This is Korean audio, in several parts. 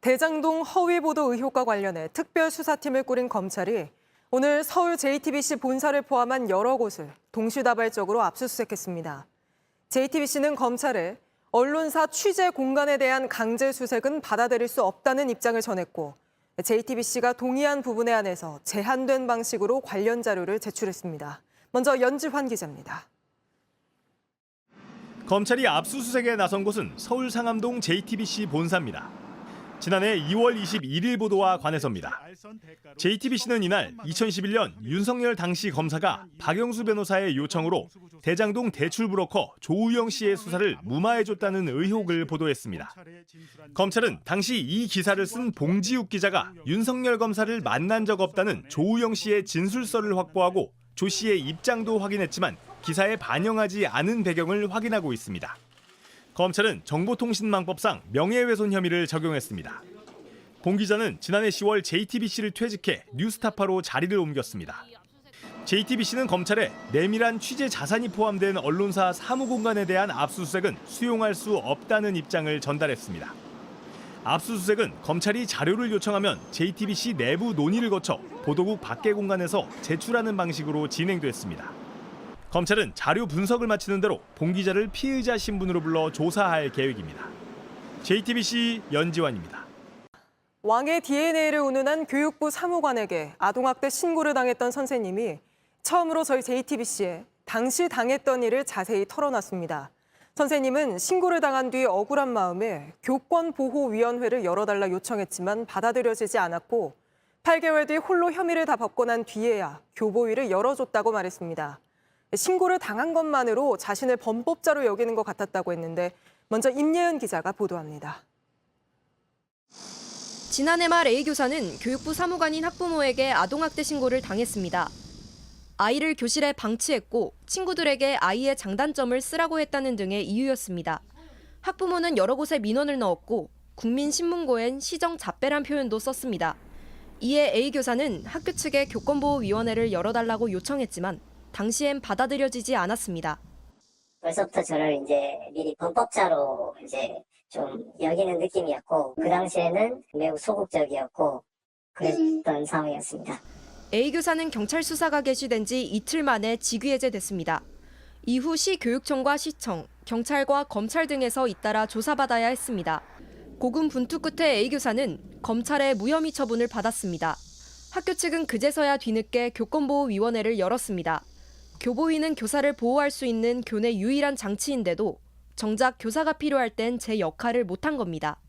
대장동 허위 보도 의혹과 관련해 특별수사팀을 꾸린 검찰이 오늘 서울 JTBC 본사를 포함한 여러 곳을 동시다발적으로 압수수색했습니다. JTBC는 검찰에 언론사 취재 공간에 대한 강제 수색은 받아들일 수 없다는 입장을 전했고, JTBC가 동의한 부분에 한해서 제한된 방식으로 관련 자료를 제출했습니다. 먼저 연지환 기자입니다. 검찰이 압수수색에 나선 곳은 서울 상암동 JTBC 본사입니다. 지난해 2월 21일 보도와 관해서입니다. JTBC는 이날 2011년 윤석열 당시 검사가 박영수 변호사의 요청으로 대장동 대출 브로커 조우영 씨의 수사를 무마해줬다는 의혹을 보도했습니다. 검찰은 당시 이 기사를 쓴 봉지욱 기자가 윤석열 검사를 만난 적 없다는 조우영 씨의 진술서를 확보하고 조 씨의 입장도 확인했지만 기사에 반영하지 않은 배경을 확인하고 있습니다. 검찰은 정보통신망법상 명예훼손 혐의를 적용했습니다. 봉 기자는 지난해 10월 JTBC를 퇴직해 뉴스타파로 자리를 옮겼습니다. JTBC는 검찰에 내밀한 취재 자산이 포함된 언론사 사무공간에 대한 압수수색은 수용할 수 없다는 입장을 전달했습니다. 압수수색은 검찰이 자료를 요청하면 JTBC 내부 논의를 거쳐 보도국 밖의 공간에서 제출하는 방식으로 진행됐습니다. 검찰은 자료 분석을 마치는 대로 봉 기자를 피의자 신분으로 불러 조사할 계획입니다. JTBC 연지환입니다. 왕의 DNA를 운운한 교육부 사무관에게 아동학대 신고를 당했던 선생님이 처음으로 저희 JTBC에 당시 당했던 일을 자세히 털어놨습니다. 선생님은 신고를 당한 뒤 억울한 마음에 교권보호위원회를 열어달라 요청했지만 받아들여지지 않았고 8개월 뒤 홀로 혐의를 다 벗고 난 뒤에야 교보위를 열어줬다고 말했습니다. 신고를 당한 것만으로 자신을 범법자로 여기는 것 같았다고 했는데 먼저 임예은 기자가 보도합니다. 지난해 말 A 교사는 교육부 사무관인 학부모에게 아동학대 신고를 당했습니다. 아이를 교실에 방치했고 친구들에게 아이의 장단점을 쓰라고 했다는 등의 이유였습니다. 학부모는 여러 곳에 민원을 넣었고 국민신문고엔 시정잡배란 표현도 썼습니다. 이에 A 교사는 학교 측에 교권보호위원회를 열어달라고 요청했지만 당시엔 받아들여지지 않았습니다. 벌써부터 저를 이제 미리 범법자로 이제 좀 여기는 느낌이었고 그 당시에는 매우 소극적이었고 그랬던 상황이었습니다. A 교사는 경찰 수사가 개시된 지 이틀 만에 직위해제됐습니다. 이후 시교육청과 시청, 경찰과 검찰 등에서 잇따라 조사받아야 했습니다. 고군 분투 끝에 A 교사는 검찰의 무혐의 처분을 받았습니다. 학교 측은 그제서야 뒤늦게 교권보호위원회를 열었습니다. 교보위는 교사를 보호할 수 있는 교내 유일한 장치인데도 정작 교사가 필요할 땐 제 역할을 못한 겁니다.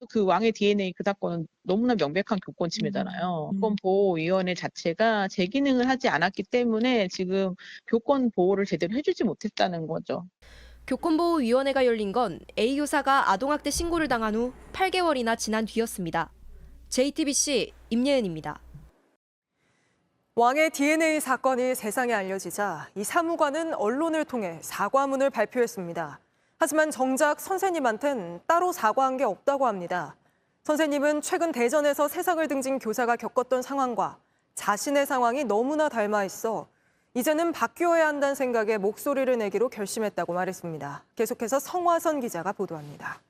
그 왕의 DNA 그 사건은 너무나 명백한 교권 침해잖아요. 교권보호위원회 자체가 제 기능을 하지 않았기 때문에 지금 교권 보호를 제대로 해주지 못했다는 거죠. 교권보호위원회가 열린 건 A 교사가 아동학대 신고를 당한 후 8개월이나 지난 뒤였습니다. JTBC 임예은입니다. 왕의 DNA 사건이 세상에 알려지자 이 사무관은 언론을 통해 사과문을 발표했습니다. 하지만 정작 선생님한텐 따로 사과한 게 없다고 합니다. 선생님은 최근 대전에서 세상을 등진 교사가 겪었던 상황과 자신의 상황이 너무나 닮아 있어 이제는 바뀌어야 한다는 생각에 목소리를 내기로 결심했다고 말했습니다. 계속해서 성화선 기자가 보도합니다.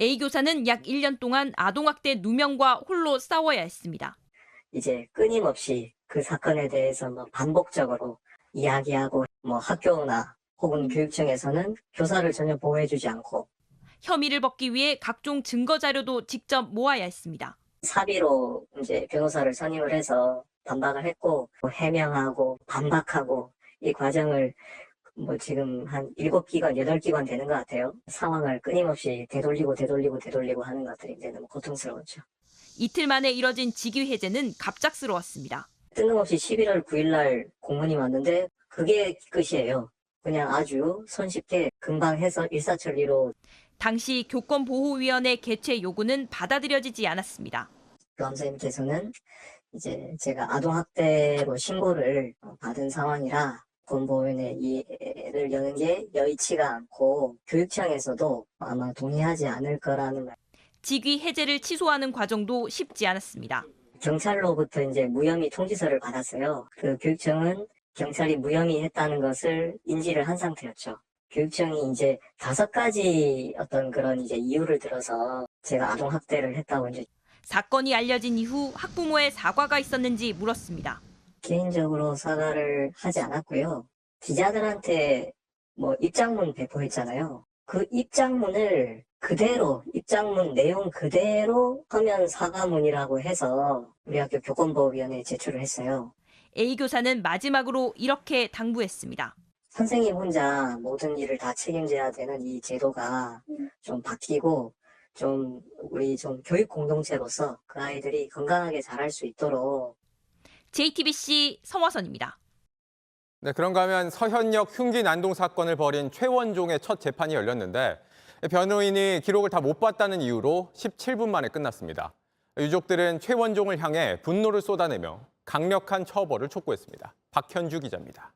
A 교사는 약 1년 동안 아동학대 누명과 홀로 싸워야 했습니다. 이제 끊임없이 그 사건에 대해서 반복적으로 이야기하고 학교나 혹은 교육청에서는 교사를 전혀 보호해주지 않고 혐의를 벗기 위해 각종 증거 자료도 직접 모아야 했습니다. 사비로 이제 변호사를 선임을 해서 반박을 했고 해명하고 반박하고 이 과정을 지금 한 7기관, 8기관 되는 것 같아요. 상황을 끊임없이 되돌리고 하는 것들이 이제 너무 고통스러웠죠. 이틀 만에 이뤄진 직위 해제는 갑작스러웠습니다. 뜬금없이 11월 9일 날 공문이 왔는데 그게 끝이에요. 그냥 아주 손쉽게 금방 해서 일사천리로. 당시 교권보호위원회 개최 요구는 받아들여지지 않았습니다. 교감선생님께서는 이제 제가 아동학대로 신고를 받은 상황이라 교권보호위원회를 여는 게 여의치가 않고 교육청에서도 아마 동의하지 않을 거라는 말. 직위 해제를 취소하는 과정도 쉽지 않았습니다. 경찰로부터 이제 무혐의 통지서를 받았어요. 그 교육청은 경찰이 무혐의했다는 것을 인지를 한 상태였죠. 교육청이 이제 5가지 어떤 그런 이제 이유를 들어서 제가 아동학대를 했다고 이제 사건이 알려진 이후 학부모의 사과가 있었는지 물었습니다. 개인적으로 사과를 하지 않았고요. 기자들한테 뭐 입장문 배포했잖아요. 그 입장문을 그대로, 입장문 내용 그대로 서면 사과문이라고 해서 우리 학교 교권보호위원회에 제출을 했어요. A 교사는 마지막으로 이렇게 당부했습니다. 선생님 혼자 모든 일을 다 책임져야 되는 이 제도가 좀 바뀌고 우리 교육 공동체로서 그 아이들이 건강하게 자랄 수 있도록 JTBC 서화선입니다. 네, 그런가 하면 서현역 흉기 난동 사건을 벌인 최원종의 첫 재판이 열렸는데 변호인이 기록을 다 못 봤다는 이유로 17분 만에 끝났습니다. 유족들은 최원종을 향해 분노를 쏟아내며 강력한 처벌을 촉구했습니다. 박현주 기자입니다.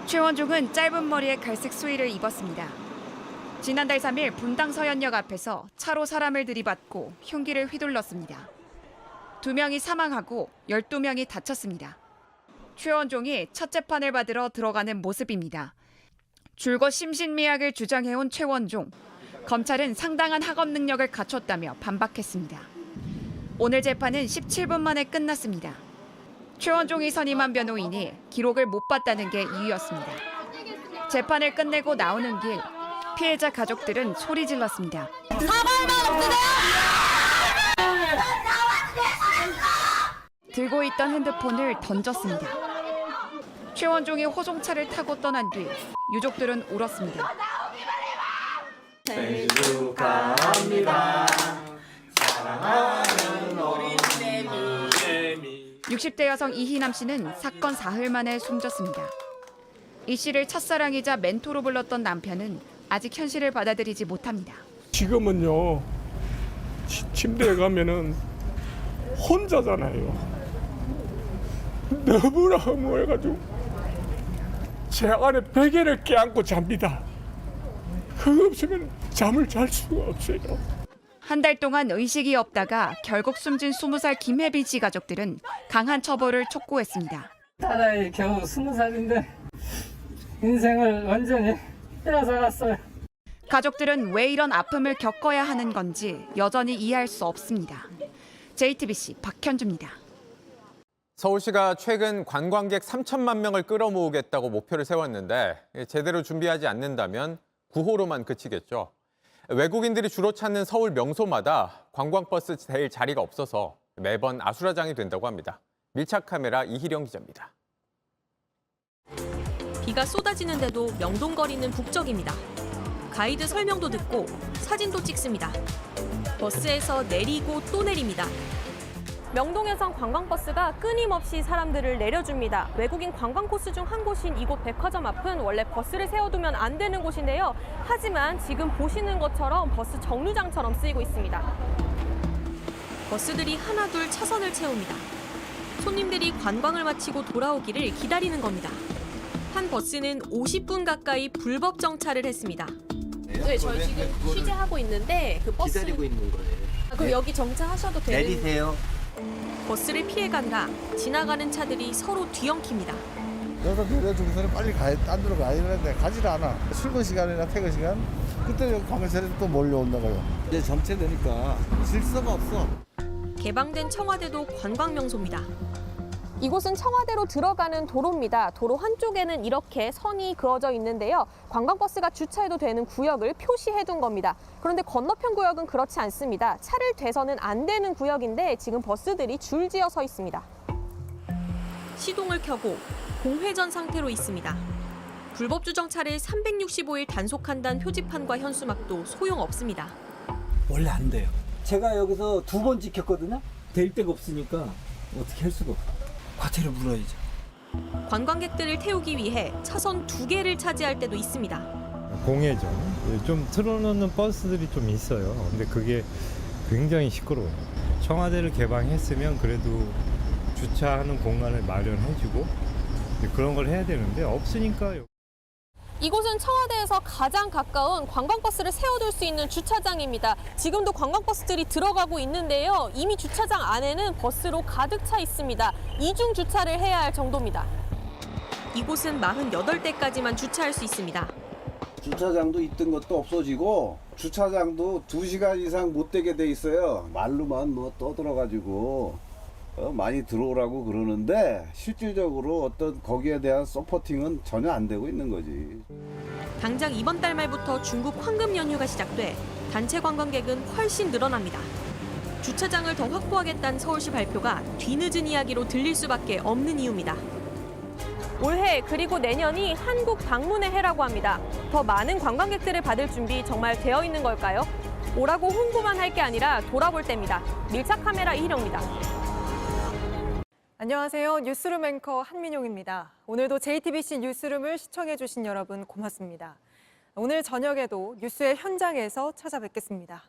최원종은 짧은 머리에 갈색 수의를 입었습니다. 지난달 3일 분당 서현역 앞에서 차로 사람을 들이받고 흉기를 휘둘렀습니다. 2명이 사망하고 12명이 다쳤습니다. 최원종이 첫 재판을 받으러 들어가는 모습입니다. 줄곧 심신미약을 주장해온 최원종. 검찰은 상당한 학업 능력을 갖췄다며 반박했습니다. 오늘 재판은 17분 만에 끝났습니다. 최원종이 선임한 변호인이 기록을 못 봤다는 게 이유였습니다. 재판을 끝내고 나오는 길, 피해자 가족들은 소리 질렀습니다. 들고 있던 핸드폰을 던졌습니다. 최원종이 호송차를 타고 떠난 뒤 유족들은 울었습니다. 생일 축하합니다. 사랑하는 어린 내미. 60대 여성 이희남 씨는 사건 사흘 만에 숨졌습니다. 이 씨를 첫사랑이자 멘토로 불렀던 남편은 아직 현실을 받아들이지 못합니다. 지금은요, 침대에 가면은 혼자잖아요. 너무나 허무해가지고 제 안에 베개를 껴안고 잡니다. 그거 없으면 잠을 잘 수가 없어요. 한 달 동안 의식이 없다가 결국 숨진 20살 김혜빈 씨 가족들은 강한 처벌을 촉구했습니다. 딸아이 겨우 20살인데 인생을 완전히 빼앗아갔어요. 가족들은 왜 이런 아픔을 겪어야 하는 건지 여전히 이해할 수 없습니다. JTBC 박현주입니다. 서울시가 최근 관광객 3천만 명을 끌어모으겠다고 목표를 세웠는데 제대로 준비하지 않는다면 구호로만 그치겠죠. 외국인들이 주로 찾는 서울 명소마다 관광버스 대일 자리가 없어서 매번 아수라장이 된다고 합니다. 밀착 카메라 이희령 기자입니다. 비가 쏟아지는데도 명동거리는 북적입니다. 가이드 설명도 듣고 사진도 찍습니다. 버스에서 내리고 또 내립니다. 명동에선 관광버스가 끊임없이 사람들을 내려줍니다. 외국인 관광 코스 중 한 곳인 이곳 백화점 앞은 원래 버스를 세워두면 안 되는 곳인데요. 하지만 지금 보시는 것처럼 버스 정류장처럼 쓰이고 있습니다. 버스들이 하나둘 차선을 채웁니다. 손님들이 관광을 마치고 돌아오기를 기다리는 겁니다. 한 버스는 50분 가까이 불법 정차를 했습니다. 네, 저희 지금 취재하고 있는데 그 버스 기다리고 있는 거예요. 그럼 여기 정차하셔도 되는. 내리세요. 버스를 피해가느라 지나가는 차들이 서로 뒤엉킵니다. 여기서 내려주고서는 빨리 딴 데로 가야 되는데 가지를 않아. 출근 시간이나 퇴근 시간 그때 여기 관광차들이 또 몰려온다고요. 이제 정체되니까 질서가 없어. 개방된 청와대도 관광 명소입니다. 이곳은 청와대로 들어가는 도로입니다. 도로 한쪽에는 이렇게 선이 그어져 있는데요. 관광버스가 주차해도 되는 구역을 표시해둔 겁니다. 그런데 건너편 구역은 그렇지 않습니다. 차를 대서는 안 되는 구역인데 지금 버스들이 줄지어 서 있습니다. 시동을 켜고 공회전 상태로 있습니다. 불법 주정차를 365일 단속한다는 표지판과 현수막도 소용없습니다. 원래 안 돼요. 제가 여기서 2번 지켰거든요. 될 데가 없으니까 어떻게 할 수가 없어. 과태료 물어야죠. 관광객들을 태우기 위해 차선 2개를 차지할 때도 있습니다. 공회전, 좀 틀어놓는 버스들이 좀 있어요. 근데 그게 굉장히 시끄러워요. 청와대를 개방했으면 그래도 주차하는 공간을 마련해주고 그런 걸 해야 되는데 없으니까요. 이곳은 청와대에서 가장 가까운 관광버스를 세워둘 수 있는 주차장입니다. 지금도 관광버스들이 들어가고 있는데요. 이미 주차장 안에는 버스로 가득 차 있습니다. 이중 주차를 해야 할 정도입니다. 이곳은 48대까지만 주차할 수 있습니다. 주차장도 있던 것도 없어지고 주차장도 2시간 이상 못 되게 돼 있어요. 말로만 뭐 떠들어가지고 많이 들어오라고 그러는데 실질적으로 어떤 거기에 대한 서포팅은 전혀 안 되고 있는 거지. 당장 이번 달 말부터 중국 황금 연휴가 시작돼 단체 관광객은 훨씬 늘어납니다. 주차장을 더 확보하겠다는 서울시 발표가 뒤늦은 이야기로 들릴 수밖에 없는 이유입니다. 올해 그리고 내년이 한국 방문의 해라고 합니다. 더 많은 관광객들을 받을 준비 정말 되어 있는 걸까요? 오라고 홍보만 할 게 아니라 돌아볼 때입니다. 밀착 카메라 이희령입니다. 안녕하세요. 뉴스룸 앵커 한민용입니다. 오늘도 JTBC 뉴스룸을 시청해주신 여러분 고맙습니다. 오늘 저녁에도 뉴스의 현장에서 찾아뵙겠습니다.